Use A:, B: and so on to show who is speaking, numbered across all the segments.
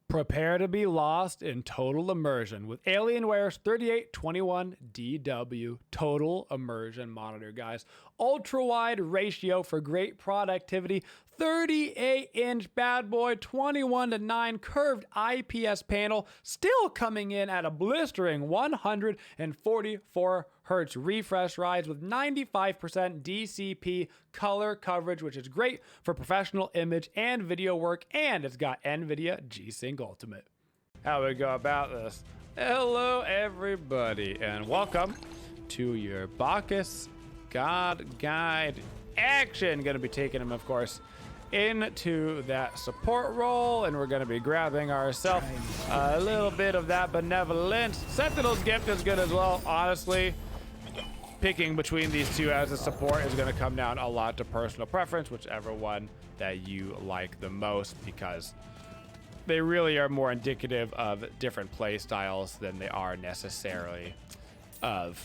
A: Prepare to be lost in total immersion with Alienware's 3821 DW Total Immersion Monitor, guys. Ultra wide ratio for great productivity, 38-inch bad boy, 21:9 curved IPS panel, still coming in at a blistering 144 hertz refresh rates with 95% DCP color coverage, which is great for professional image and video work, and it's got NVIDIA G-Sync Ultimate. How we go about this? Hello everybody, and welcome to your Bacchus God Guide action. Gonna be taking him, of course, into that support role, and we're going to be grabbing ourselves a little bit of that benevolence. Sentinel's gift is good as well. Honestly, picking between these two as a support is going to come down a lot to personal preference, whichever one that you like the most, because they really are more indicative of different play styles than they are necessarily of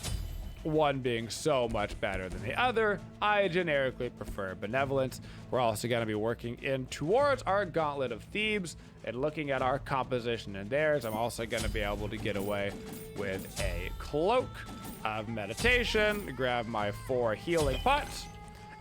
A: one being so much better than the other. I generically prefer benevolence. We're also going to be working in towards our Gauntlet of Thebes and looking at our composition and theirs. I'm also going to be able to get away with a cloak of meditation, grab my 4 healing pots,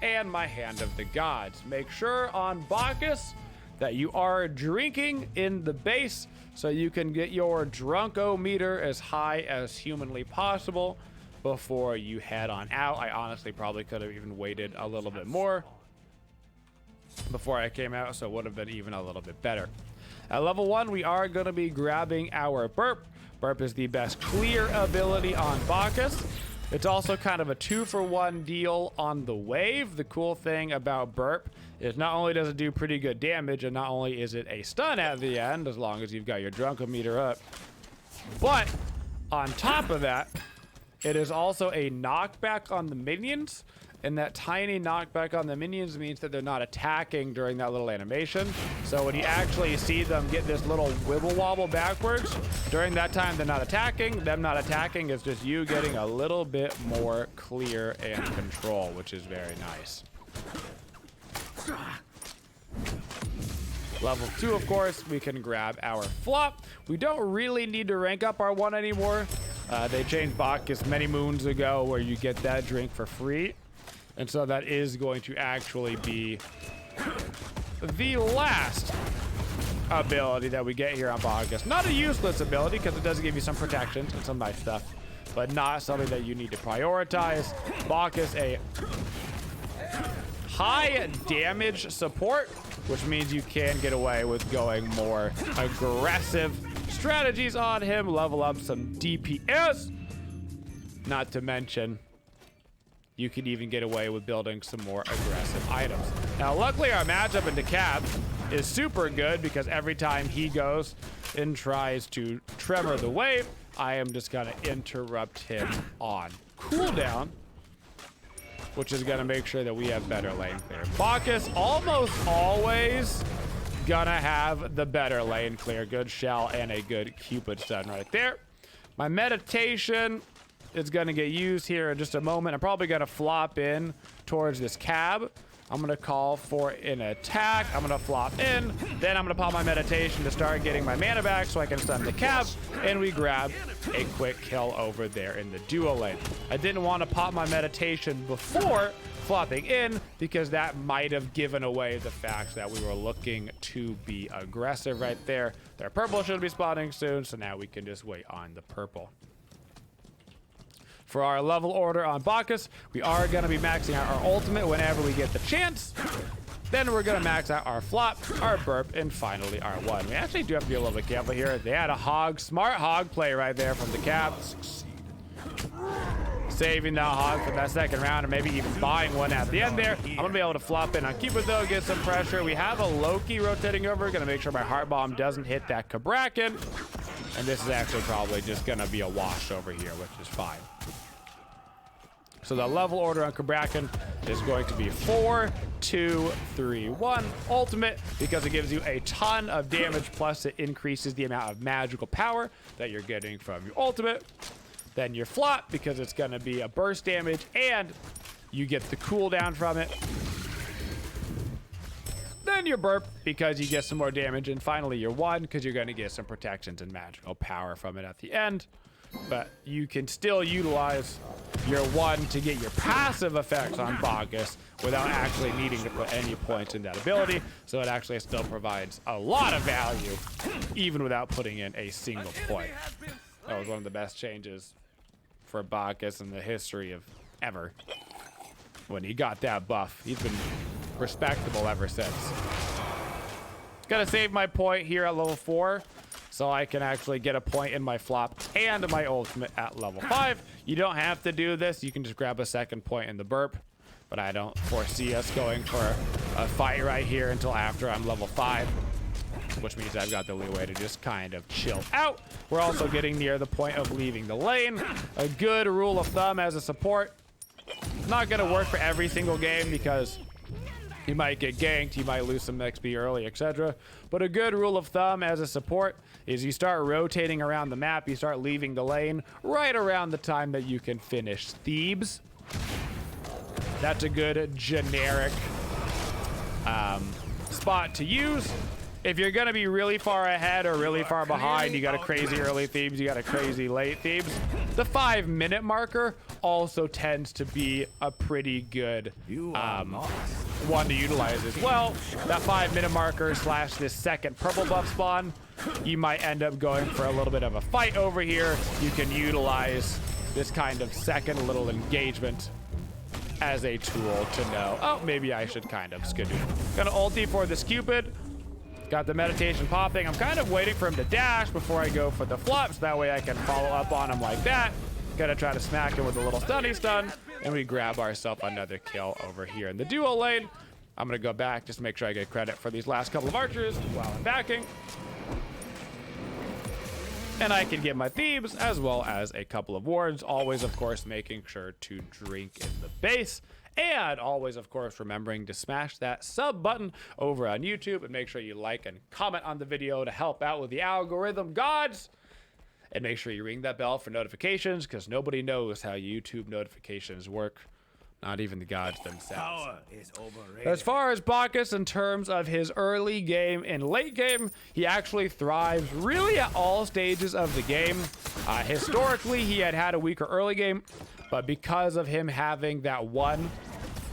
A: and my hand of the gods. Make sure on Bacchus that you are drinking in the base so you can get your drunkometer as high as humanly possible before you head on out. I honestly probably could have even waited a little bit more before I came out, so it would have been even a little bit better. At level 1, we are going to be grabbing our burp. Burp is the best clear ability on Bacchus. It's also kind of a 2-for-1 deal on the wave. The cool thing about burp is not only does it do pretty good damage, and not only is it a stun at the end, as long as you've got your drunkometer up, but on top of that, it is also a knockback on the minions, and that tiny knockback on the minions means that they're not attacking during that little animation. So when you actually see them get this little wibble wobble backwards, during that time they're not attacking. Them not attacking is just you getting a little bit more clear and control, which is very nice. Level 2, of course, we can grab our flop. We don't really need to rank up our 1 anymore. They changed Bacchus many moons ago where you get that drink for free. And so that is going to actually be the last ability that we get here on Bacchus. Not a useless ability, because it does give you some protections and some nice stuff, but not something that you need to prioritize. Bacchus, a high damage support, which means you can get away with going more aggressive strategies on him, level up some DPS. Not to mention, you can even get away with building some more aggressive items. Now, luckily, our matchup into Cap is super good, because every time he goes and tries to tremor the wave, I am just going to interrupt him on cooldown, which is going to make sure that we have better lane clear. Bacchus almost always gonna have the better lane clear. Good shell and a good Cupid stun right there. My meditation is gonna get used here in just a moment. I'm probably gonna flop in towards this cab. I'm gonna call for an attack. I'm gonna flop in. Then I'm gonna pop my meditation to start getting my mana back so I can stun the cab. And we grab a quick kill over there in the duo lane. I didn't want to pop my meditation before flopping in, because that might have given away the fact that we were looking to be aggressive right there. Their purple should be spawning soon, so now we can just wait on the purple. For our level order on Bacchus, we are going to be maxing out our ultimate whenever we get the chance. Then we're going to max out our flop, our burp, and finally our 1. We actually do have to be a little bit careful here. They had a smart hog play right there from the cap. Saving that hog for that second round, or maybe even buying one at the end there. I'm going to be able to flop in on Cupid, though, get some pressure. We have a Loki rotating over. Going to make sure my heart bomb doesn't hit that Kabrakan. And this is actually probably just going to be a wash over here, which is fine. So the level order on Kabrakan is going to be 4, 2, 3, 1 ultimate, because it gives you a ton of damage, plus it increases the amount of magical power that you're getting from your ultimate. Then your flop, because it's going to be a burst damage and you get the cooldown from it. Then then your burp because you get some more damage, and finally your one because you're going to get some protections and magical power from it at the end. But you can still utilize your one to get your passive effects on Bacchus without actually needing to put any points in that ability. So it actually still provides a lot of value even without putting in a single point. That was one of the best changes for Bacchus in the history of ever. When he got that buff, he's been respectable ever since. Gonna save my point here at level 4 so I can actually get a point in my flop and my ultimate at level 5. You don't have to do this. You can just grab a second point in the burp, but I don't foresee us going for a fight right here until after I'm level 5, which means I've got the leeway to just kind of chill out. We're also getting near the point of leaving the lane. A good rule of thumb as a support, not gonna work for every single game because you might get ganked, you might lose some XP early, etc. But a good rule of thumb as a support is you start rotating around the map, you start leaving the lane right around the time that you can finish Thebes. That's a good generic spot to use. If you're gonna be really far ahead or really far behind, you got a crazy early Thebes, you got a crazy late Thebes. The 5-minute marker also tends to be a pretty good one to utilize as well. That 5-minute marker / this second purple buff spawn, you might end up going for a little bit of a fight over here. You can utilize this kind of second little engagement as a tool to know, oh, maybe I should kind of skidoo. Gonna ulti for this Cupid. Got the meditation popping. I'm kind of waiting for him to dash before I go for the flops. That way I can follow up on him like that. Gonna try to smack him with a little stunny stun. And we grab ourselves another kill over here in the duo lane. I'm gonna go back just to make sure I get credit for these last couple of archers while I'm backing. And I can get my Thebes as well as a couple of wards. Always, of course, making sure to drink in the base. And always, of course, remembering to smash that sub button over on YouTube and make sure you like and comment on the video to help out with the algorithm gods. And make sure you ring that bell for notifications because nobody knows how YouTube notifications work. Not even the gods themselves. As far as Bacchus, in terms of his early game and late game, he actually thrives really at all stages of the game. Historically, he had a weaker early game, but because of him having that one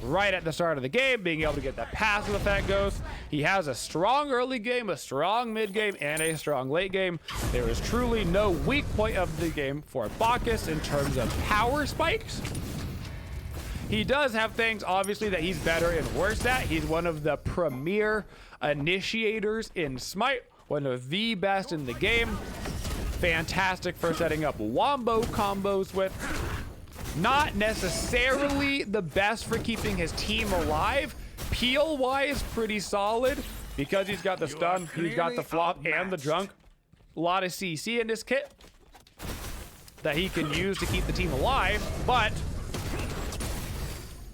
A: right at the start of the game, being able to get that passive effect goes, he has a strong early game, a strong mid game, and a strong late game. There is truly no weak point of the game for Bacchus in terms of power spikes. He does have things, obviously, that he's better and worse at. He's one of the premier initiators in Smite, one of the best in the game. Fantastic for setting up wombo combos with. Not necessarily the best for keeping his team alive. Peel-wise, pretty solid because he's got the stun, he's got the flop, and the drunk. A lot of CC in this kit that he can use to keep the team alive, but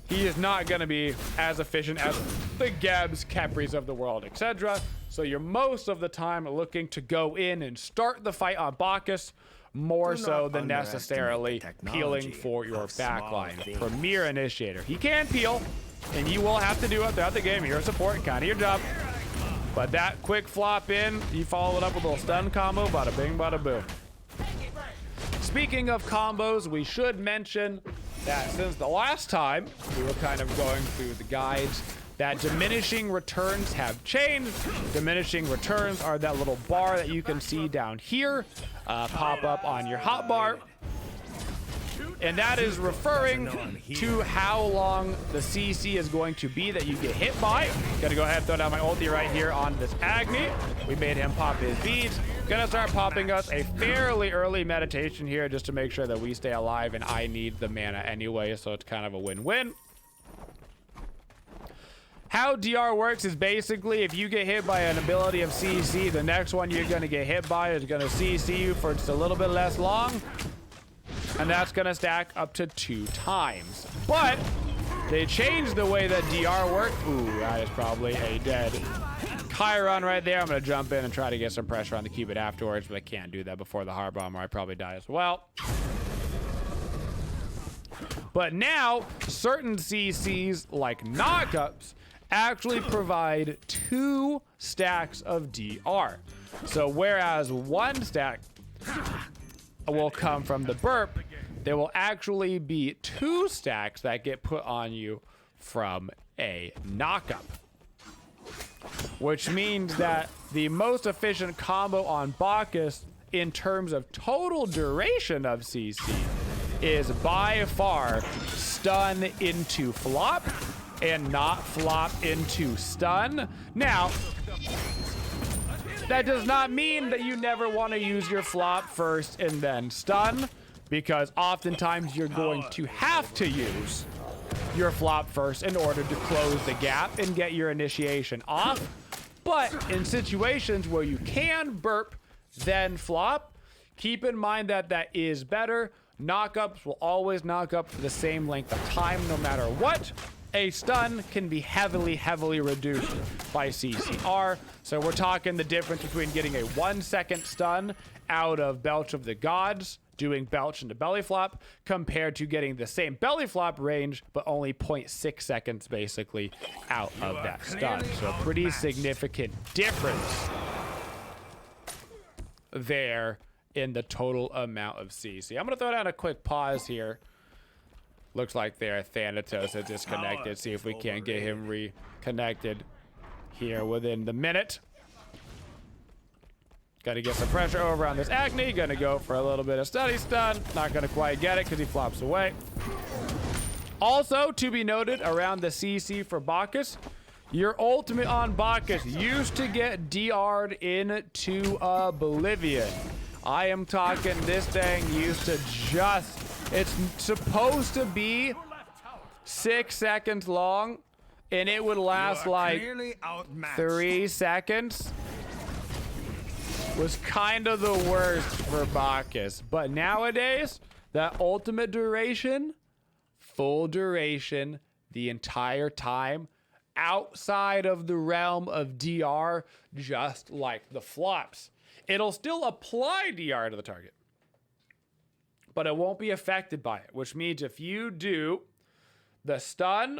A: he is not going to be as efficient as the Gebs, Kepris of the world, etc. So you're most of the time looking to go in and start the fight on Bacchus more so than necessarily peeling for your backline. Premier initiator. He can peel, and you will have to do it throughout the game. You're a support, kind of your job. But that quick flop in, you follow it up with a little stun combo, bada bing, bada boom. Speaking of combos, we should mention that since the last time we were kind of going through the guides, that diminishing returns have changed. Diminishing returns are that little bar that you can see down here pop up on your hotbar. And that is referring to how long the CC is going to be that you get hit by. Gonna go ahead and throw down my ulti right here on this Agni. We made him pop his beads. Gonna start popping us a fairly early meditation here just to make sure that we stay alive, and I need the mana anyway, so it's kind of a win-win. How DR works is basically if you get hit by an ability of CC, the next one you're gonna get hit by is gonna CC you for just a little bit less long. And that's gonna stack up to 2 times. But they changed the way that DR worked. Ooh, that is probably a dead Chiron right there. I'm gonna jump in and try to get some pressure on the Cupid afterwards, but I can't do that before the hard bomb or I probably die as well. But now, certain CCs like knockups actually provide 2 stacks of DR. So whereas 1 stack will come from the burp, there will actually be 2 stacks that get put on you from a knockup. Which means that the most efficient combo on Bacchus in terms of total duration of CC is by far stun into flop and not flop into stun. Now, that does not mean that you never want to use your flop first and then stun, because oftentimes you're going to have to use your flop first in order to close the gap and get your initiation off. But in situations where you can burp, then flop, keep in mind that that is better. Knockups will always knock up for the same length of time no matter what. A stun can be heavily reduced by CCR. So we're talking the difference between getting a 1-second stun out of Belch of the Gods, doing Belch into belly flop, compared to getting the same belly flop range, but only 0.6 seconds basically out of that stun. So a pretty significant difference there in the total amount of CC. I'm gonna throw down a quick pause here. Looks like their Thanatos is disconnected. See if we can't get him reconnected here within the minute. Got to get some pressure over on this Acne. Gonna go for a little bit of study stun. Not gonna quite get it because he flops away. Also, to be noted around the CC for Bacchus, your ultimate on Bacchus used to get DR'd into Oblivion. I am talking this thing used to just... It's supposed to be 6 seconds long, and it would last like 3 seconds. Was kind of the worst for Bacchus. But nowadays, that ultimate duration, full duration, the entire time, outside of the realm of DR, just like the flops. It'll still apply DR to the target, but it won't be affected by it, which means if you do the stun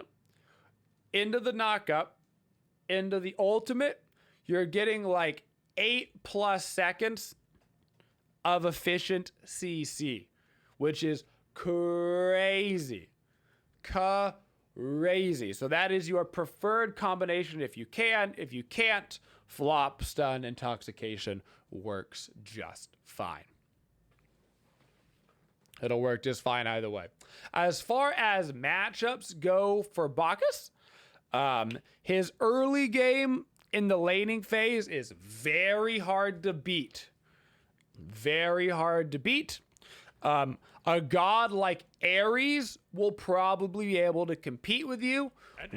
A: into the knockup, into the ultimate, you're getting like 8+ seconds of efficient CC, which is crazy. Crazy. So that is your preferred combination if you can. If you can't, flop, stun, intoxication works just fine. It'll work just fine either way. As far as matchups go for Bacchus, his early game in the laning phase is very hard to beat. Very hard to beat. A god like Ares will probably be able to compete with you.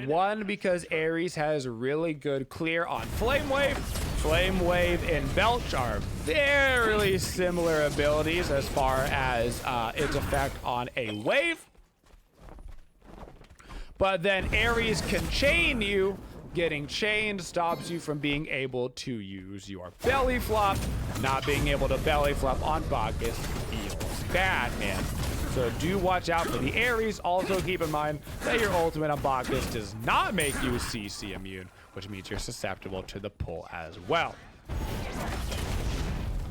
A: One, because Ares has really good clear on Flame Wave. Flame Wave and Belch are very similar abilities as far as its effect on a wave. But then Ares can chain you. Getting chained stops you from being able to use your belly flop. Not being able to belly flop on Bacchus feels bad, man. So do watch out for the Ares. Also keep in mind that your ultimate on Bacchus does not make you CC immune, which means you're susceptible to the pull as well.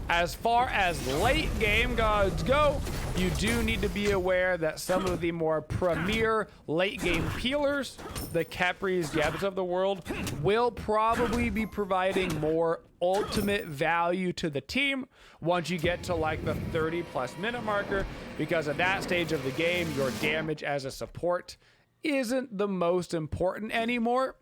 A: As far as late game gods go, you do need to be aware that some of the more premier late game peelers, the Kepris, Gebs of the world, will probably be providing more ultimate value to the team once you get to like the 30+ minute marker, because at that stage of the game, your damage as a support isn't the most important anymore.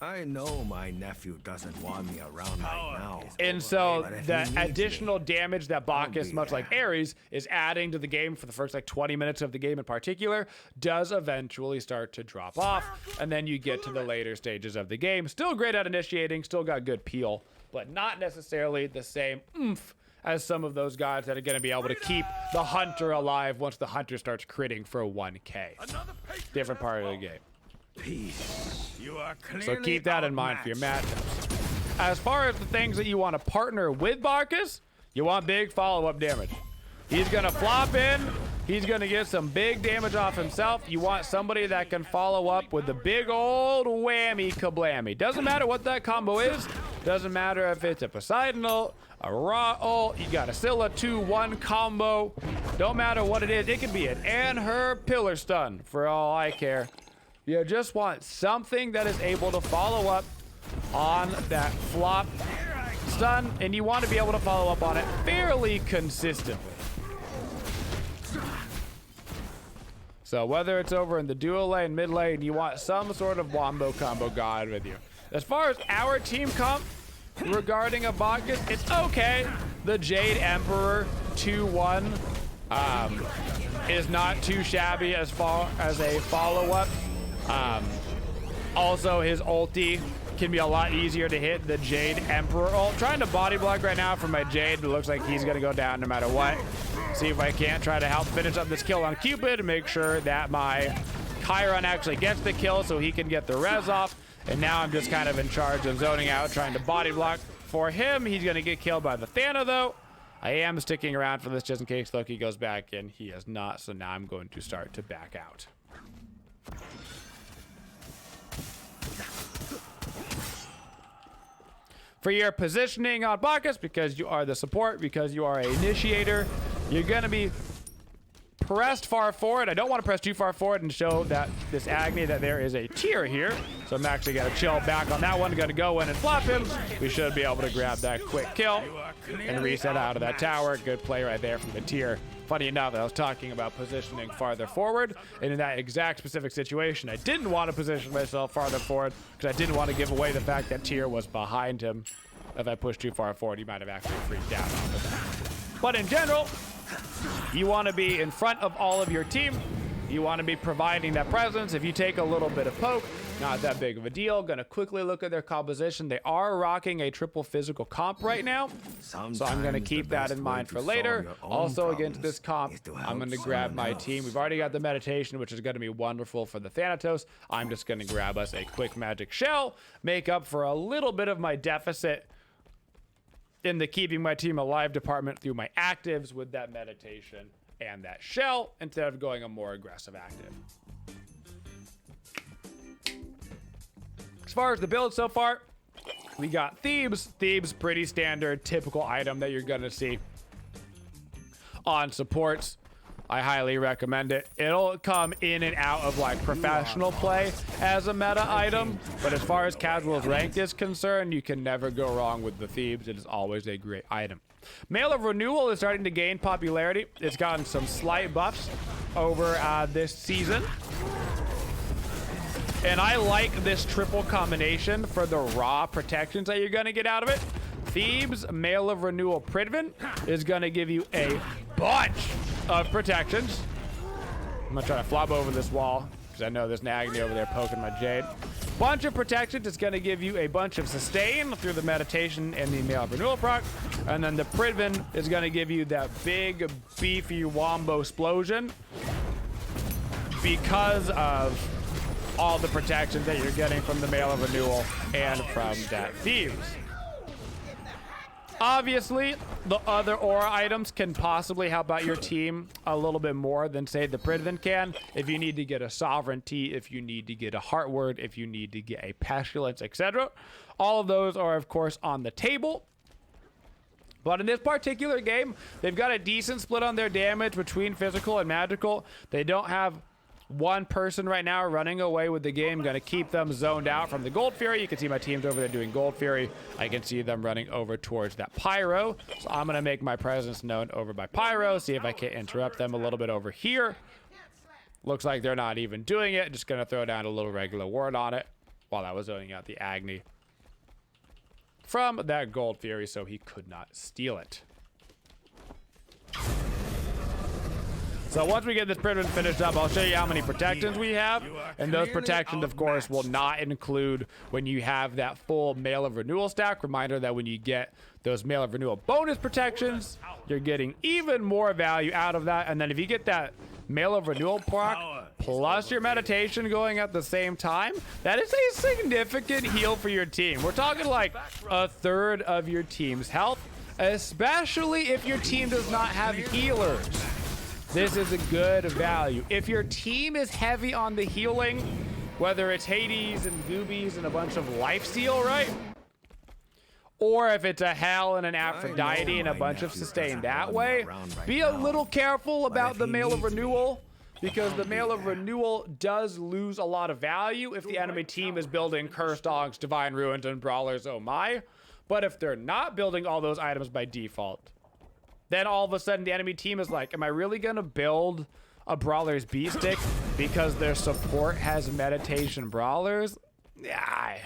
B: I know my nephew doesn't want me around right now.
A: And so the additional damage that Bacchus, much like Ares, is adding to the game for the first like 20 minutes of the game in particular, does eventually start to drop off. And then you get to the later stages of the game. Still great at initiating, still got good peel, but not necessarily the same oomph as some of those guys that are going to be able to keep the hunter alive once the hunter starts critting for 1K. Different part of the game.
B: Peace. You are
A: So keep that in mind for your matchups. As far as the things that you want to partner with Bacchus, you want big follow-up damage. He's going to flop in, He's going to get some big damage off himself. You want somebody that can follow up with the big old whammy kablammy. Doesn't matter what that combo is. Doesn't matter if it's a Poseidon ult, a Ra ult, you got a Scylla 2-1 combo. Don't matter what it is. It could be an and her pillar stun for all I care. You just want something that is able to follow up on that flop stun, and you want to be able to follow up on it fairly consistently. So whether it's over in the dual lane, mid lane, you want some sort of wombo combo guide with you. As far as our team comp regarding a Bacchus, it's okay. The Jade Emperor 2-1 is not too shabby as far as a follow-up. Also, his ulti can be a lot easier to hit the Jade Emperor ult. Trying to body block right now for my Jade, but it looks like he's gonna go down no matter what. See if I can't try to help finish up this kill on Cupid and make sure that my Chiron actually gets the kill so he can get the res off. And now I'm just kind of in charge of zoning out, trying to body block for him. He's gonna get killed by the Thana though. I am sticking around for this just in case Loki goes back in. He is not, so now I'm going to start to back out. For your positioning on Bacchus, because you are the support, because you are an initiator, you're going to be pressed far forward. I don't want to press too far forward and show that this Agni that there is a tier here. So I'm actually going to chill back on that one. Going to go in and flop him. We should be able to grab that quick kill and reset out of that tower. Good play right there from the tier. Funny enough, I was talking about positioning farther forward, and in that exact specific situation, I didn't want to position myself farther forward because I didn't want to give away the fact that tier was behind him. If I pushed too far forward, he might have actually freaked out off of that. But in general, you want to be in front of all of your team. You want to be providing that presence. If you take a little bit of poke, not that big of a deal. Gonna quickly look at their composition. They are rocking a triple physical comp right now, so I'm gonna keep that in mind for later. Also against this comp, I'm gonna grab my team. We've already got the meditation, which is gonna be wonderful for the Thanatos. I'm just gonna grab us a quick magic shell, make up for a little bit of my deficit in the keeping my team alive department through my actives with that meditation and that shell instead of going a more aggressive active. As far as the build so far, we got Thebes. Thebes, pretty standard, typical item that you're gonna see on supports. I highly recommend it. It'll come in and out of like professional play as a meta item, but as far as casual's ranked is concerned, you can never go wrong with the Thebes. It is always a great item. Mail of Renewal is starting to gain popularity. It's gotten some slight buffs over this season. And I like this triple combination for the raw protections that you're going to get out of it. Thebes Mail of Renewal Pridvin is going to give you a bunch of protections. I'm going to try to flop over this wall because I know there's an Agni over there poking my Jade. Bunch of protections. It's going to give you a bunch of sustain through the meditation and the Mail of Renewal proc. And then the Pridvin is going to give you that big, beefy wombo explosion because of all the protections that you're getting from the Mail of Renewal and from that Thebes. Obviously, the other aura items can possibly help out your team a little bit more than, say, the Pridvin can. If you need to get a Sovereignty, if you need to get a Heart Word, if you need to get a Pestilence, etc. All of those are, of course, on the table. But in this particular game, they've got a decent split on their damage between physical and magical. They don't have one person right now running away with the game. Going to keep them zoned out from the Gold Fury. You can see my team's over there doing Gold Fury. I can see them running over towards that Pyro. So I'm going to make my presence known over by Pyro. See if I can interrupt them a little bit over here. Looks like they're not even doing it. Just going to throw down a little regular ward on it while I was zoning out the Agni from that Gold Fury so he could not steal it. So once we get this Pridvin finished up, I'll show you how many protections we have. And those protections, of course, will not include when you have that full Mail of Renewal stack. Reminder that when you get those Mail of Renewal bonus protections, you're getting even more value out of that. And then if you get that Mail of Renewal proc plus your meditation going at the same time, that is a significant heal for your team. We're talking like a third of your team's health, especially if your team does not have healers. This is a good value. If your team is heavy on the healing, whether it's Hades and Goobies and a bunch of lifesteal, right? Or if it's a Hell and an Aphrodite and a bunch of sustain that way, be a little careful about the Mail of Renewal, because the Mail of Renewal does lose a lot of value if the enemy team is building Cursed Dogs, Divine Ruins, and Brawlers, oh my. But if they're not building all those items by default, then all of a sudden the enemy team is like, am I really gonna build a Brawler's B-Stick because their support has Meditation Brawlers? Yeah,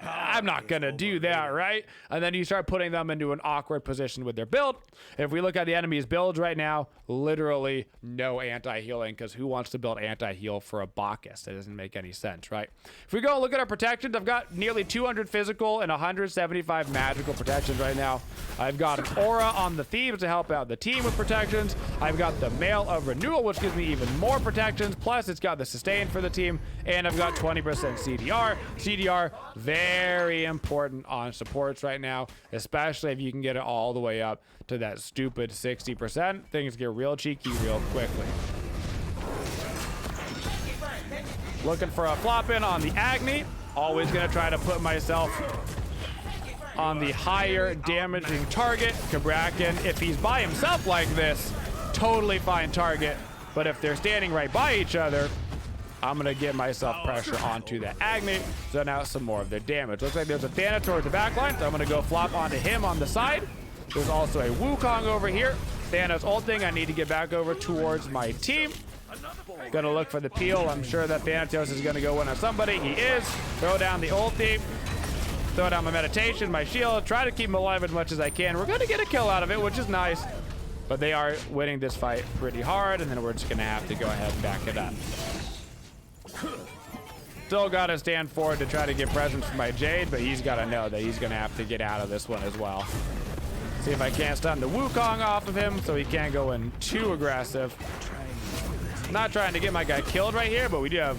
A: I'm not gonna do that, right? And then you start putting them into an awkward position with their build. If we look at the enemy's builds right now, literally no anti-healing, because who wants to build anti-heal for a Bacchus? That doesn't make any sense, right? If we go and look at our protections, I've got nearly 200 physical and 175 magical protections right now. I've got an aura on the Thieves to help out the team with protections. I've got the Mail of Renewal, which gives me even more protections. Plus, it's got the sustain for the team, and I've got 20% CDR. CDR, very important on supports right now, especially if you can get it all the way up to that stupid 60%. Things get real cheeky real quickly. Looking for a flop in on the Agni. Always gonna try to put myself on the higher damaging target. Kabrakan, if he's by himself like this, totally fine target. But if they're standing right by each other, I'm gonna get myself pressure onto the Agni, zone out some more of their damage. Looks like there's a Thanatos towards the back line, so I'm gonna go flop onto him on the side. There's also a Wukong over here. Thanos ulting, I need to get back over towards my team. Gonna look for the peel. I'm sure that Thanatos is gonna go in on somebody. He is. Throw down the ulti. Throw down my meditation, my shield. Try to keep him alive as much as I can. We're gonna get a kill out of it, which is nice. But they are winning this fight pretty hard, and then we're just gonna have to go ahead and back it up. Still got to stand forward to try to get presence from my Jade, but he's got to know that he's going to have to get out of this one as well. See if I can't stun the Wukong off of him so he can't go in too aggressive. Not trying to get my guy killed right here, but we do have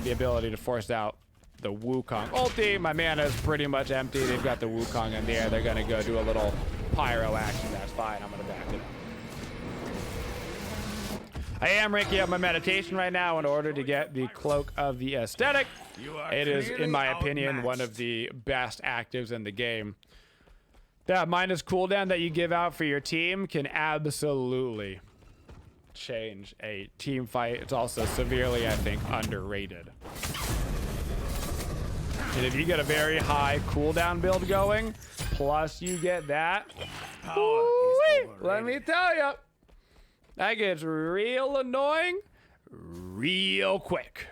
A: the ability to force out the Wukong ulti. My mana is pretty much empty. They've got the Wukong in the air. They're going to go do a little pyro action. That's fine. I'm going to back it up. I am ranking up my meditation right now in order to get the Cloak of the Aesthetic. It is, in my opinion, one of the best actives in the game. That minus cooldown that you give out for your team can absolutely change a team fight. It's also severely, I think, underrated. And if you get a very high cooldown build going, plus you get that, let me tell you, that gets real annoying real quick.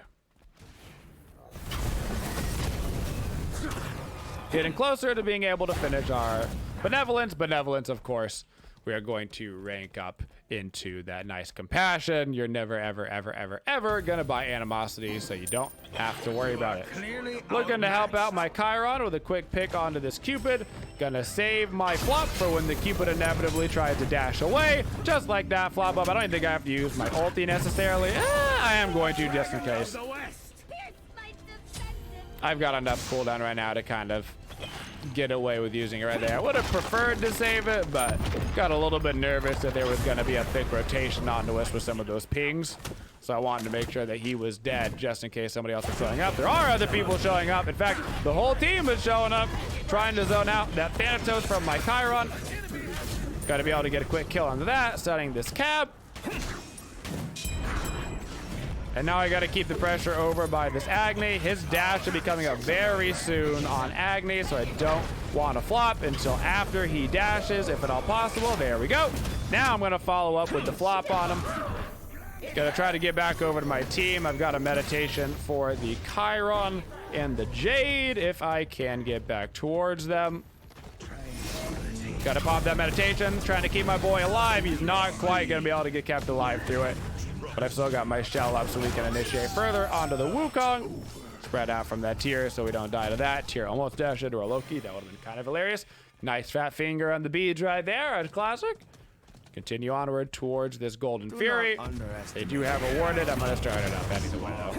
A: Getting closer to being able to finish our benevolence. Benevolence, of course, we are going to rank up into that nice compassion. You're never, ever, ever, ever, ever gonna buy animosity, so you don't have to worry about it. Looking to help out my Chiron with a quick pick onto this Cupid. Gonna save my flop for when the Cupid inevitably tries to dash away. Just like that flop up. I don't even think I have to use my ulti necessarily. I am going to just in case. I've got enough cooldown right now to kind of get away with using it right there. I would have preferred to save it, but got a little bit nervous that there was going to be a thick rotation onto us with some of those pings. So I wanted to make sure that he was dead just in case somebody else was showing up. There are other people showing up. In fact, the whole team is showing up, trying to zone out that Thanatos from my Chiron. Got to be able to get a quick kill onto that, setting this cab. And now I got to keep the pressure over by this Agni. His dash should be coming up very soon on Agni, so I don't want to flop until after he dashes, if at all possible. There we go. Now I'm going to follow up with the flop on him. Got to try to get back over to my team. I've got a meditation for the Chiron and the Jade, if I can get back towards them. Got to pop that meditation, trying to keep my boy alive. He's not quite going to be able to get kept alive through it. But I've still got my shell up so we can initiate further onto the Wukong. Spread out from that tier so we don't die to that. Tier almost dashed into a Loki. That would have been kind of hilarious. Nice fat finger on the beads right there. A classic. Continue onward towards this Golden Fury. They do have awarded. I'm going to start it up anyway though.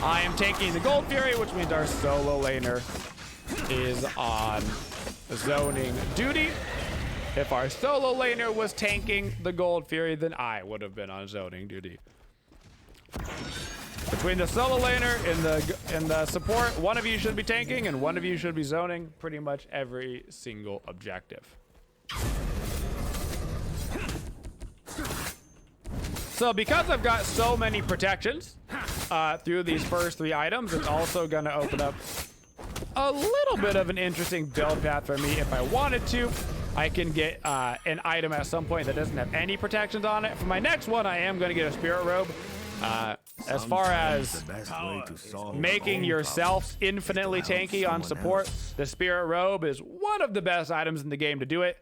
A: I am taking the Gold Fury, which means our solo laner is on zoning duty. If our solo laner was tanking the Gold Fury, then I would have been on zoning duty. Between the solo laner and the support, one of you should be tanking and one of you should be zoning pretty much every single objective. So because I've got so many protections through these first 3 items, it's also going to open up a little bit of an interesting build path for me if I wanted to. I can get an item at some point that doesn't have any protections on it. For my next one, I am going to get a Spirit Robe. As far as making yourself infinitely tanky on support, the Spirit Robe is one of the best items in the game to do it,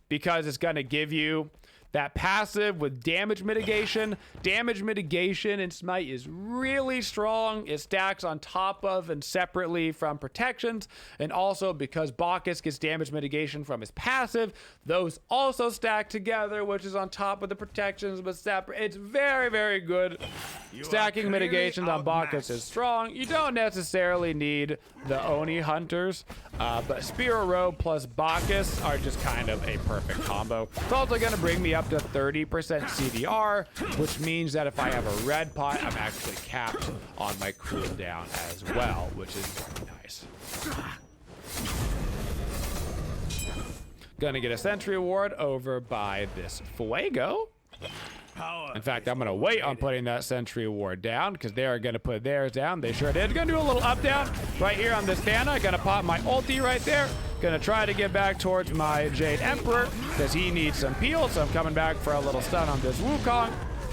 A: because it's going to give you that passive with damage mitigation. Damage mitigation in Smite is really strong. It stacks on top of and separately from protections. And also because Bacchus gets damage mitigation from his passive, those also stack together, which is on top of the protections but separate. It's very, very good. Stacking mitigations on Bacchus is strong. You don't necessarily need the Oni Hunters, but Spirit Robe plus Bacchus are just kind of a perfect combo. It's also going to bring me up to 30% CDR, which means that if I have a red pot, I'm actually capped on my cooldown as well, which is very nice. Gonna get a sentry ward over by this Fuego. In fact, I'm gonna wait on putting that sentry ward down because they are gonna put theirs down. They sure did. Gonna do a little up down right here on this Thana. Gonna pop my ulti right there. Gonna try to get back towards my Jade Emperor because he needs some peel. So I'm coming back for a little stun on this Wukong.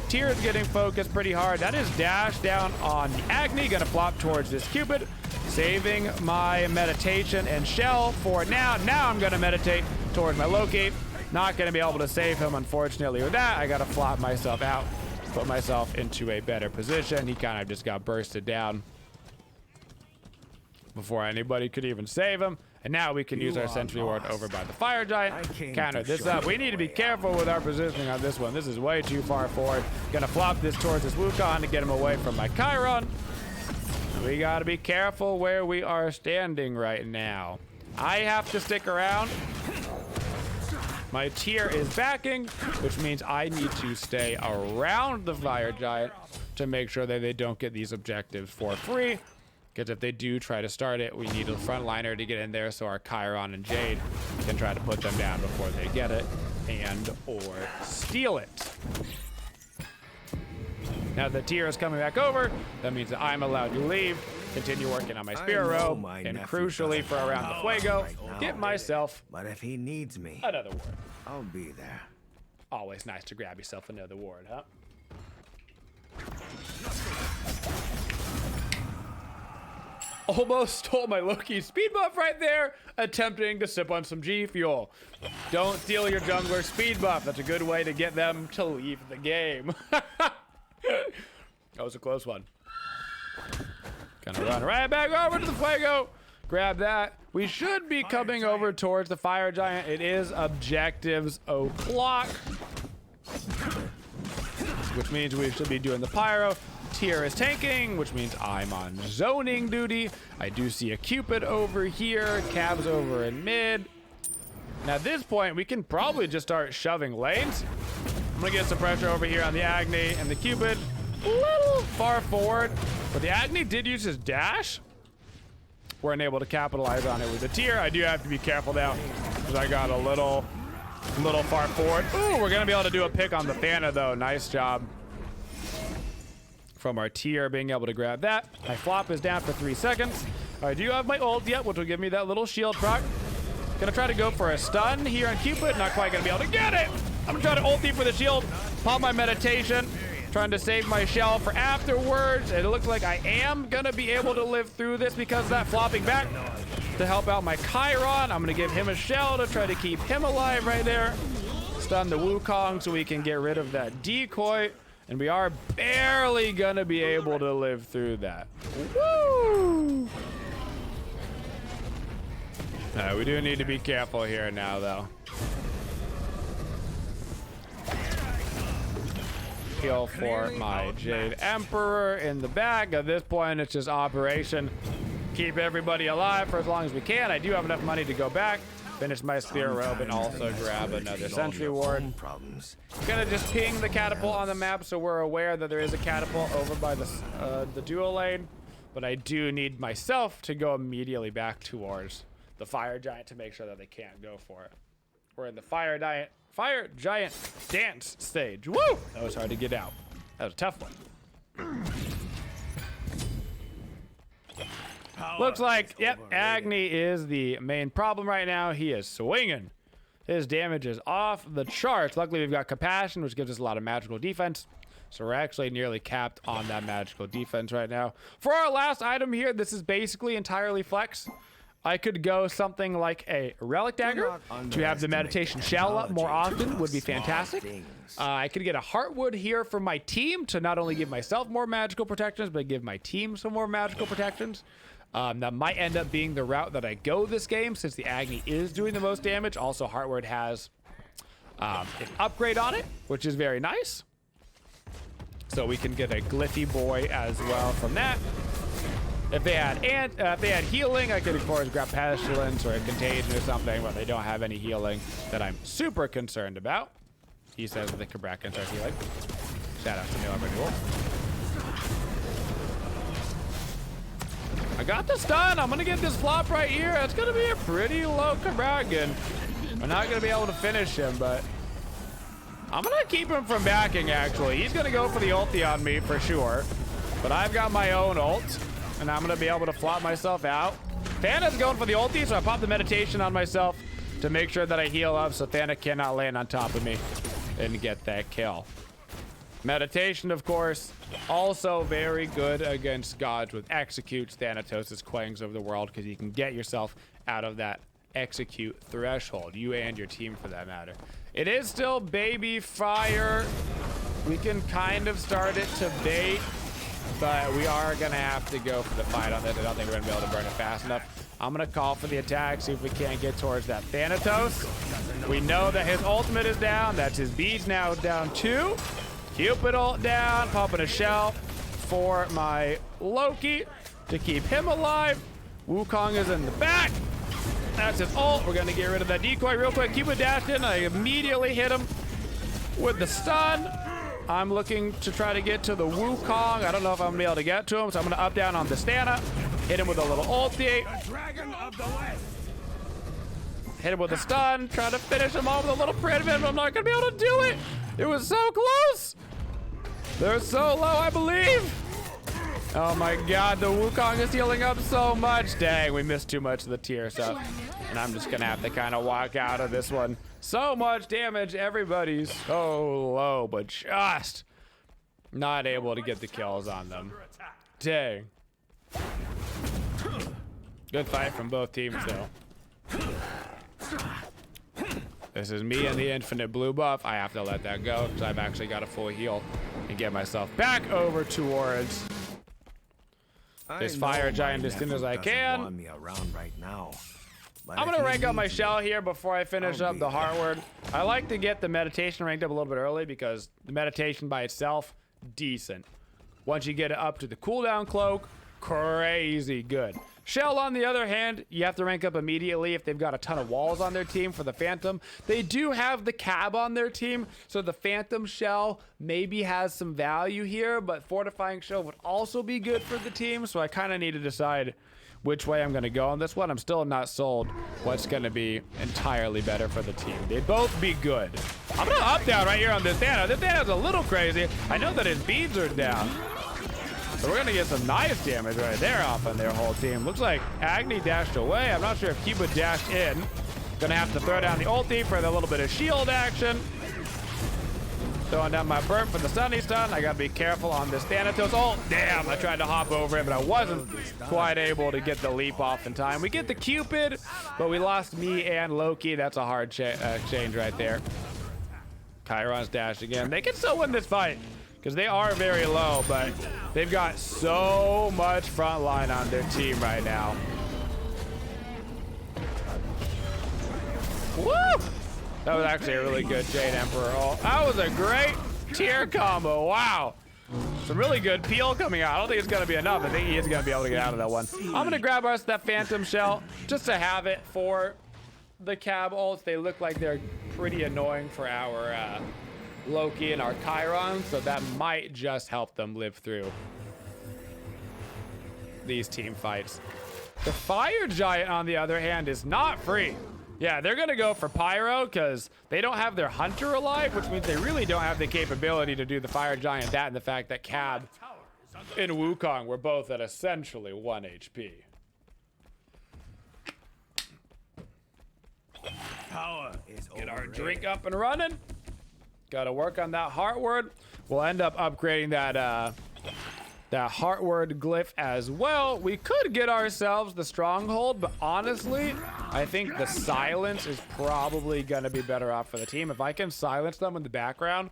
A: Tyr is getting focused pretty hard. That is dash down on the Agni. Gonna flop towards this Cupid. Saving my meditation and shell for now. Now I'm gonna meditate towards my Loki. Not gonna be able to save him, unfortunately, with that. I gotta flop myself out, put myself into a better position. He kind of just got bursted down before anybody could even save him. And now we can use our sentry ward over by the Fire Giant. Counter this up. We need to be careful with our positioning on this one. This is way too far forward. Gonna flop this towards this Wukong to get him away from my Chiron. We gotta be careful where we are standing right now. I have to stick around. My Tyr is backing, which means I need to stay around the Fire Giant to make sure that they don't get these objectives for free. Because if they do try to start it, we need a frontliner to get in there so our Chiron and Jade can try to put them down before they get it and or steal it. Now the Tyr is coming back over. That means that I'm allowed to leave, continue working on my Spirit Robe, and crucially for around the Fuego, get myself
B: But if he needs me,
A: another ward.
B: I'll be there.
A: Always nice to grab yourself another ward, huh? Almost stole my Loki speed buff right there, attempting to sip on some G Fuel. Don't steal your jungler speed buff. That's a good way to get them to leave the game. That was a close one. Gonna run right back over to the Fuego. Grab that. We should be coming over towards the Fire Giant. It is objectives o'clock, which means we should be doing the Pyro. Tyr is tanking, which means I'm on zoning duty. I do see a Cupid over here. Cav's over in mid. Now at this point, we can probably just start shoving lanes. I'm gonna get some pressure over here on the Agni and the Cupid. A little far forward, but the Agni did use his dash. Weren't able to capitalize on it with the Tyr. I do have to be careful now because I got a little far forward. Ooh, we're gonna be able to do a pick on the Thana though. Nice job from our Tyr being able to grab that. My flop is down for 3 seconds. I do have my ult yet, which will give me that little shield proc. Gonna try to go for a stun here on Cupid. Not quite gonna be able to get it. I'm gonna try to ulti for the shield. Pop my meditation. Trying to save my shell for afterwards. It looks like I am gonna be able to live through this because of that flopping back to help out my Chiron. I'm gonna give him a shell to try to keep him alive right there. Stun the Wukong so we can get rid of that decoy. And we are barely gonna be able to live through that. Woo! We do need to be careful here now, though. Heal for my Jade Emperor in the back. At this point, it's just operation. keep everybody alive for as long as we can. I do have enough money to go back, finish my spear robe, and also grab another sentry ward. Gonna just ping the catapult on the map so we're aware that there is a catapult over by the duo lane. But I do need myself to go immediately back towards the fire giant to make sure that they can't go for it. We're in the fire giant dance stage. Woo! That was hard to get out. That was a tough one. Looks like, yep, Agni is the main problem right now. He is swinging. His damage is off the charts. Luckily, we've got Compassion, which gives us a lot of magical defense. So we're actually nearly capped on that magical defense right now. For our last item here, this is basically entirely flex. I could go something like a Relic Dagger to have the Meditation Shell up more often would be fantastic. I could get a Heartwood here for my team to not only give myself more magical protections, but give my team some more magical protections. That might end up being the route that I go this game since the Agni is doing the most damage. Also, Heartwood has an upgrade on it, which is very nice. So we can get a Glyphy Boy as well from that. If they had healing, I could of course grab Pestilence or a Contagion or something, but they don't have any healing that I'm super concerned about. He says that the Cabrak can start healing. Shout out to New Renewal. I got the stun. I'm gonna get this flop right here. It's gonna be a pretty low Cabrak, and we're not gonna be able to finish him, but I'm gonna keep him from backing, actually. He's gonna go for the ulti on me for sure. But I've got my own ult, and I'm gonna be able to flop myself out. Thana's going for the ulti, so I pop the meditation on myself to make sure that I heal up so Thana cannot land on top of me and get that kill. Meditation, of course, also very good against gods with executes, Thanatos' Quangs of the world, because you can get yourself out of that execute threshold, you and your team for that matter. It is still baby fire. We can kind of start it to bait, but we are gonna have to go for the fight on this. I don't think we're gonna be able to burn it fast enough. I'm gonna call for the attack, see if we can't get towards that Thanatos. We know that his ultimate is down. That's his beads now down 2. Cupid ult down, popping a shell for my Loki to keep him alive. Wukong is in the back. That's his ult. We're gonna get rid of that decoy real quick. Cupid dashed in. I immediately hit him with the stun. I'm looking to try to get to the Wukong. I don't know if I'm gonna be able to get to him, so I'm gonna up down on the Stana. Hit him with a little ulti. Hit him with a stun. Try to finish him off with a little print of him, but I'm not gonna be able to do it. It was so close. They're so low, I believe. Oh my god, the Wukong is healing up so much. Dang, we missed too much of the tier stuff. And I'm just gonna have to kind of walk out of this one. So much damage, everybody's so low, but just not able to get the kills on them. Dang. Good fight from both teams though. This is me and the infinite blue buff. I have to let that go because I've actually got a full heal and get myself back over towards this fire giant as soon as I can. I'm gonna rank up my shell here before I finish up the Heartwood. I like to get the meditation ranked up a little bit early because the meditation by itself, decent. Once you get it up to the cooldown cloak, crazy good. Shell, on the other hand, you have to rank up immediately if they've got a ton of walls on their team for the Phantom. They do have the cab on their team, so the Phantom Shell maybe has some value here, but Fortifying Shell would also be good for the team, so I kind of need to decide which way I'm going to go on this one. I'm still not sold what's going to be entirely better for the team. They'd both be good. I'm going to up down right here on this Thana. This Thana's a little crazy. I know that his beads are down. So we're gonna get some nice damage right there off on their whole team. Looks like Agni dashed away. I'm not sure if Cupid dashed in. Gonna have to throw down the ulti for the little bit of shield action. Throwing down my burp for the sunny stun. I gotta be careful on this Thanatos ult. Damn, I tried to hop over it, but I wasn't quite able to get the leap off in time. We get the Cupid, but we lost me and Loki. That's a hard exchange right there. Chiron's dashed again. They can still win this fight, because they are very low, but they've got so much front line on their team right now. Woo! That was actually a really good Jade Emperor ult. That was a great tier combo. Wow. Some really good peel coming out. I don't think it's going to be enough. I think he is going to be able to get out of that one. I'm going to grab us that Phantom Shell just to have it for the cab ults. They look like they're pretty annoying for our Loki and our Chiron, so that might just help them live through these team fights. The Fire Giant, on the other hand, is not free. Yeah, they're going to go for Pyro because they don't have their Hunter alive, which means they really don't have the capability to do the Fire Giant. That and the fact that Cab and Wukong were both at essentially 1 HP.
B: Power is
A: Get our drink up and running. Got to work on that heart word. We'll end up upgrading that that heart word glyph as well. We could get ourselves the stronghold, but honestly, I think the silence is probably gonna be better off for the team. If I can silence them in the background,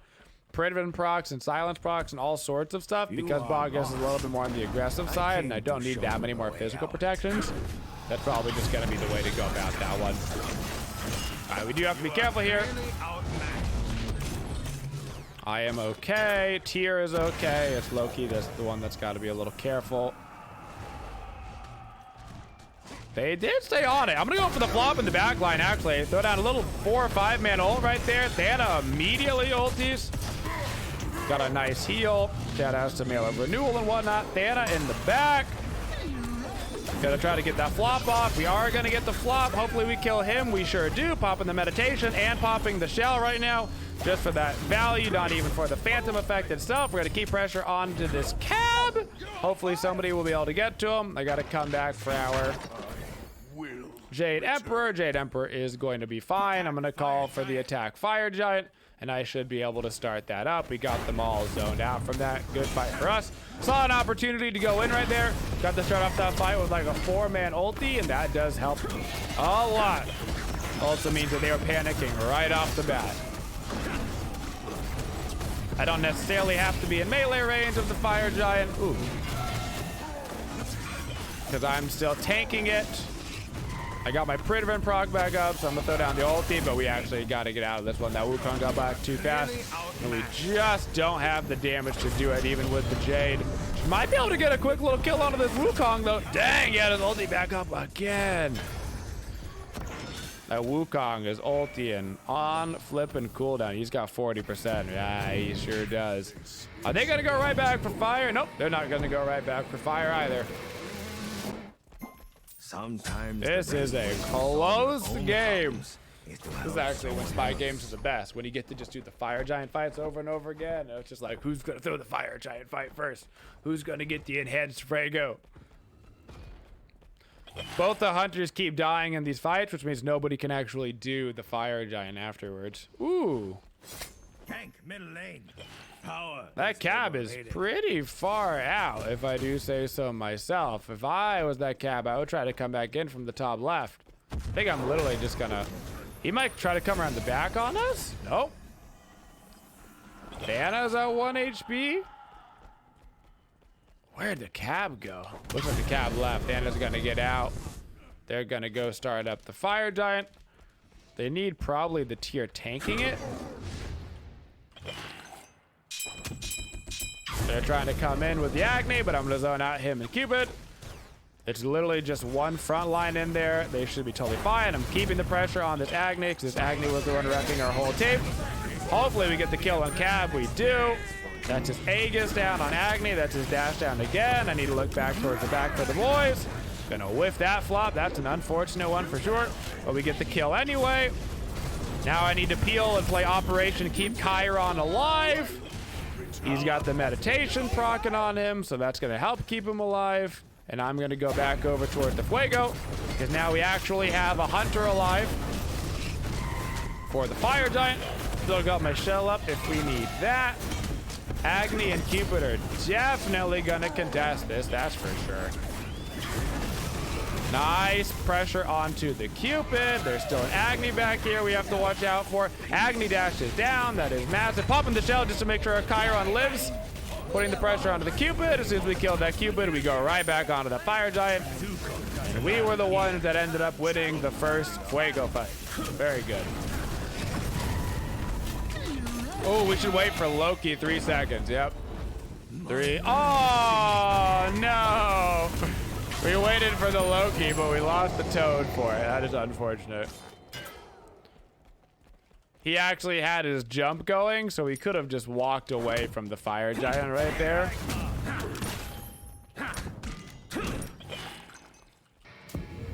A: Pridven procs and silence procs and all sorts of stuff, because Bacchus is a little bit more on the aggressive side and I don't need that many more physical protections, that's probably just gonna be the way to go about that one. All right, we do have to be careful here. I am okay. Tyr is okay. It's Loki that's the one that's got to be a little careful. They did stay on it. I'm going to go for the flop in the back line, actually. Throw down a little 4 or 5 man ult right there. Thana immediately ulties. Got a nice heal. That has to mail a renewal and whatnot. Thana in the back. Gonna try to get that flop off. We are gonna get the flop. Hopefully we kill him. We sure do. Popping the meditation and popping the shell right now. Just for that value, not even for the phantom effect itself. We're gonna keep pressure onto this cab. Hopefully somebody will be able to get to him. I gotta come back for our Jade Emperor. Jade Emperor is going to be fine. I'm gonna call for the attack Fire Giant, and I should be able to start that up. We got them all zoned out from that. Good fight for us. Saw an opportunity to go in right there. Got to start off that fight with like a 4-man ulti, and that does help a lot. Also means that they were panicking right off the bat. I don't necessarily have to be in melee range of the Fire Giant. Ooh. Because I'm still tanking it. I got my Pridven proc back up, so I'm gonna throw down the ulti, but we actually gotta get out of this one. That Wukong got back too fast, and we just don't have the damage to do it, even with the Jade. Might be able to get a quick little kill onto this Wukong, though. Dang, he had his ulti back up again. That Wukong is ultiing on flipping cooldown. He's got 40%. Yeah, he sure does. Are they gonna go right back for fire? Nope, they're not gonna go right back for fire either.
B: Sometimes
A: this is a close game. This is actually when Smite games is the best. When you get to just do the Fire Giant fights over and over again. It's just like, who's gonna throw the Fire Giant fight first? Who's gonna get the enhanced Fuego? Both the hunters keep dying in these fights, which means nobody can actually do the Fire Giant afterwards. Ooh.
B: Tank middle lane. Power.
A: That cab is pretty far out, if I do say so myself. If I was that cab, I would try to come back in from the top left. I think I'm literally just gonna... He might try to come around the back on us? Nope. Thana's at 1 HP? Where'd the cab go? Looks like the cab left. Thana's gonna get out. They're gonna go start up the Fire Giant. They need probably the Tyr tanking it. They're trying to come in with the Agni, but I'm gonna zone out him and Cupid. It's literally just one front line in there. They should be totally fine. I'm keeping the pressure on this Agni, because this Agni was the one wrecking our whole team. Hopefully we get the kill on Cab. We do. That's his Aegis down on Agni. That's his dash down again. I need to look back towards the back for the boys. Gonna whiff that flop. That's an unfortunate one for sure, but we get the kill anyway. Now I need to peel and play Operation Keep Chiron alive. He's got the meditation proccing on him, so that's gonna help keep him alive. And I'm gonna go back over towards the Fuego, because now we actually have a Hunter alive for the Fire Giant. Still got my shell up if we need that. Agni and Cupid are definitely gonna contest this, that's for sure. Nice pressure onto the Cupid. There's still an Agni back here we have to watch out for. Agni dashes down, that is massive. Popping the shell just to make sure our Chiron lives. Putting the pressure onto the Cupid. As soon as we kill that Cupid, we go right back onto the Fire Giant. And we were the ones that ended up winning the first Fuego fight. Very good. Oh, we should wait for Loki 3 seconds. Yep. 3. Oh, no. We waited for the Loki, but we lost the Toad for it. That is unfortunate. He actually had his jump going, so he could have just walked away from the fire giant right there.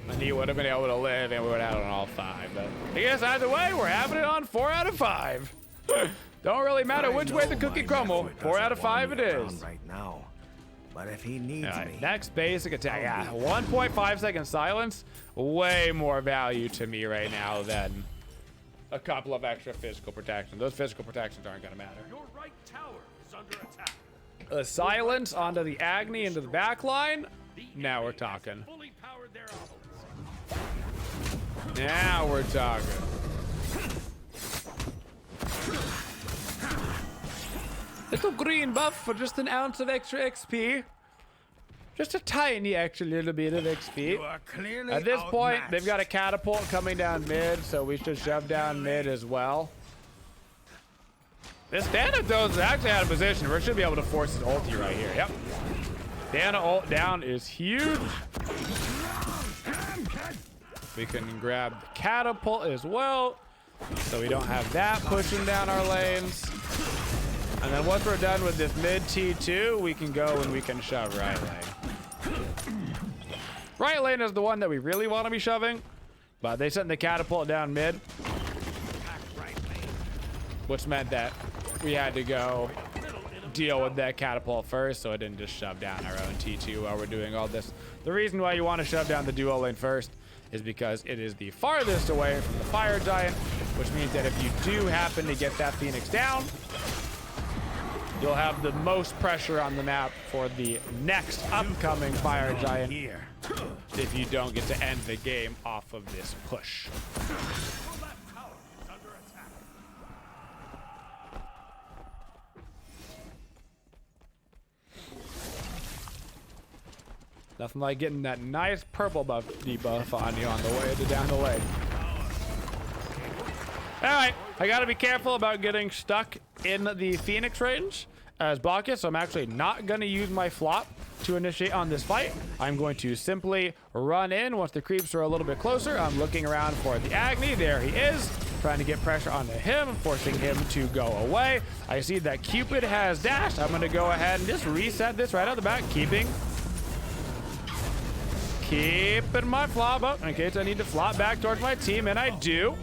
A: And he would have been able to live, and we would have had it on all 5. But I guess either way, we're having it on 4 out of 5. Don't really matter which way the cookie crumble. 4 out of 5 it is.
B: Right now. But if he needs me,
A: next basic attack. Yeah, 1.5 second silence. Way more value to me right now than a couple of extra physical protections. Those physical protections aren't going to matter.
C: Your right tower is under attack.
A: A silence onto the Agni into the back line. Now we're talking.
C: Fully powered their obelisk.
A: Now we're talking. Little green buff for just an ounce of extra XP. Just a tiny extra little bit of XP.
B: you are clearly
A: At this point,
B: outmatched.
A: they've got a catapult coming down mid, so we should shove down mid as well. This Thanatos is actually out of position. We should be able to force his ulti right here. Yep. Thana ult down is huge. We can grab the catapult as well, so we don't have that pushing down our lanes. And then once we're done with this mid T2, we can go and we can shove right lane. Right lane is the one that we really want to be shoving, but they sent the catapult down mid, which meant that we had to go deal with that catapult first, so I didn't just shove down our own T2 while we're doing all this. The reason why you want to shove down the duo lane first is because it is the farthest away from the fire giant, which means that if you do happen to get that Phoenix down, you'll have the most pressure on the map for the next upcoming fire giant
B: here.
A: if you don't get to end the game off of this push.
C: Your left tower is under attack.
A: Nothing like getting that nice purple buff debuff on you on the way to down the lane. Alright, I gotta be careful about getting stuck in the Phoenix range as Bacchus, so I'm actually not gonna use my flop to initiate on this fight. I'm going to simply run in once the creeps are a little bit closer. I'm looking around for the Agni. There he is, trying to get pressure onto him, forcing him to go away. I see that Cupid has dashed. I'm gonna go ahead and just reset this right out the back, keeping my flop up in case I need to flop back towards my team, and I do.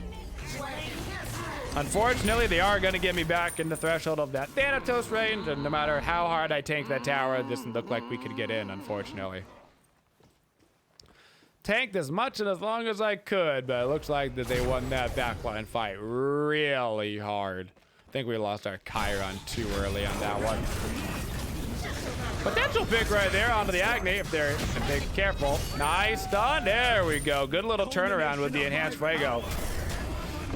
A: Unfortunately, they are going to get me back in the threshold of that Thanatos range, and no matter how hard I tank that tower, it doesn't look like we could get in, unfortunately. Tanked as much and as long as I could, but it looks like that they won that backline fight really hard. I think we lost our Chiron too early on that one. Potential pick right there onto the Agni if they're careful. Nice stun. There we go. Good little turnaround with the enhanced Fuego.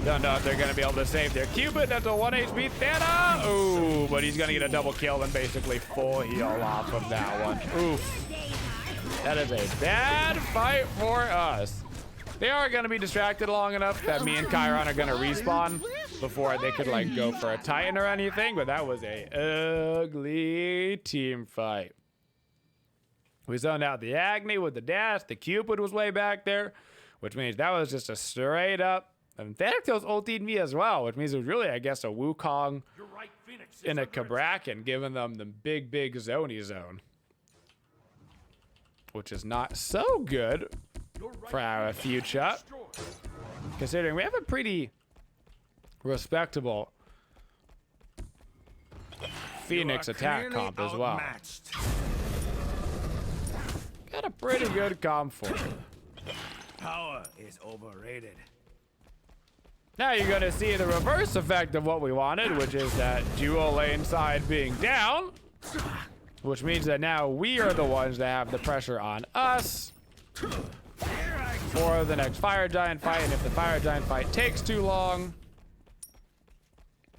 A: Don't know if they're going to be able to save their Cupid. That's a 1 HP Thana. Ooh, but he's going to get a double kill and basically full heal off of that one. Ooh. That is a bad fight for us. They are going to be distracted long enough that me and Chiron are going to respawn before they could like go for a Titan or anything, but that was a ugly team fight. We zoned out the Agni with the dash. The Cupid was way back there, which means that was just a straight up. And Thanatos ultied me as well, which means it was really, I guess, a Wukong
C: Your right Phoenix is
A: in a
C: under attack.
A: Kabrakan, giving them the big zoney zone, which is not so good
C: Your right
A: for our future,
C: destroyed.
A: considering we have a pretty respectable Phoenix
B: You are
A: attack
B: clearly
A: comp as well.
B: outmatched.
A: Got a pretty good comp for it.
B: Power is overrated.
A: Now you're gonna see the reverse effect of what we wanted, which is that dual lane side being down, which means that now we are the ones that have the pressure on us for the next fire giant fight. And if the fire giant fight takes too long,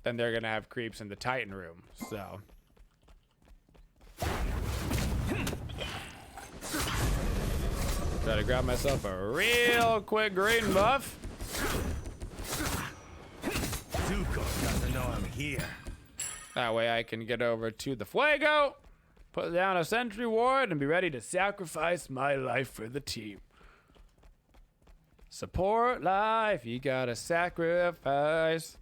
A: then they're gonna have creeps in the Titan room. So try to grab myself a real quick green buff.
B: Zuko doesn't know I'm here.
A: That way I can get over to the Fuego. Put down a sentry ward and be ready to sacrifice my life for the team. Support life, you gotta sacrifice.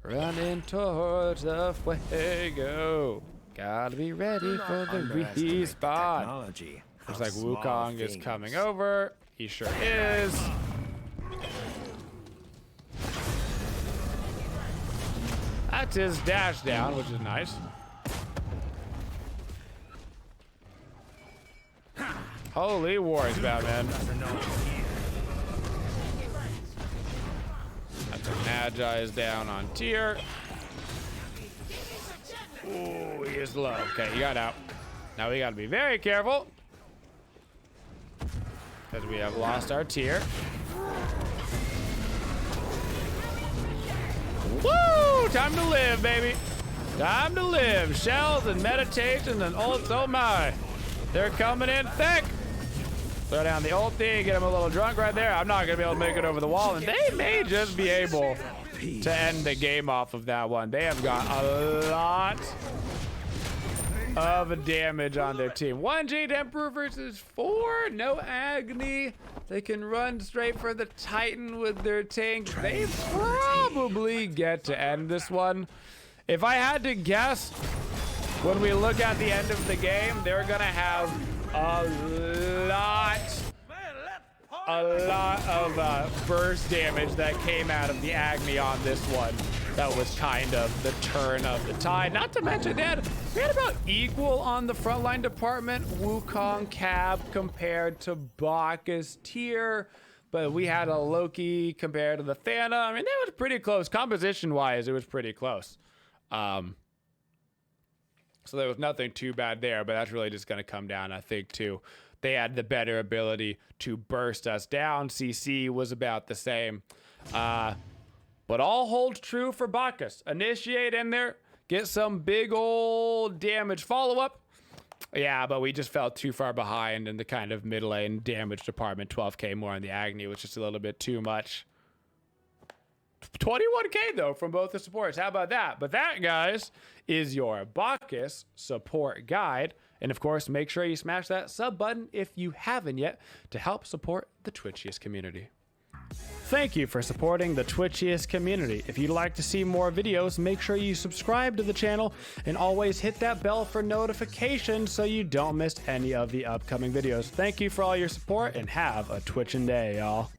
A: Running towards the fuego. Gotta be ready for the respawn.
B: Technology.
A: Looks
B: How
A: like
B: small
A: Wukong is
B: things.
A: coming over. He sure is. That's his dash down, which is nice. Holy wars, Batman. That's a Magi is down on tier. Ooh, he is low. Okay, he got out. Now we gotta be very careful, because we have lost our tier. Woo! Time to live, baby. Time to live. Shells and meditation and ults. Oh my. They're coming in thick. Throw down the ulti, get him a little drunk right there. I'm not gonna be able to make it over the wall, and they may just be able to end the game off of that one. They have got a lot of damage on their team. 1 Jade Emperor versus 4. No Agni. They can run straight for the Titan with their tank. They probably get to end this one. If I had to guess, when we look at the end of the game, they're gonna have a lot of burst damage that came out of the Agni on this one. That was kind of the turn of the tide. Not to mention that we had about equal on the frontline department. Wukong Cab compared to Bacchus tier, but we had a Loki compared to the Thana. I mean, that was pretty close. Composition-wise, it was pretty close. So there was nothing too bad there, but that's really just going to come down, I think, to they had the better ability to burst us down. CC was about the same. But all holds true for Bacchus. Initiate in there, get some big old damage follow-up. Yeah, but we just fell too far behind in the kind of mid lane damage department. 12k more on the Agni was just a little bit too much. 21k though from both the supports. How about that? But that, guys, is your Bacchus support guide. And of course, make sure you smash that sub button if you haven't yet to help support the Twitchiest community. Thank you for supporting the Twitchiest community. If you'd like to see more videos, make sure you subscribe to the channel and always hit that bell for notifications so you don't miss any of the upcoming videos. Thank you for all your support and have a Twitchin' day, y'all.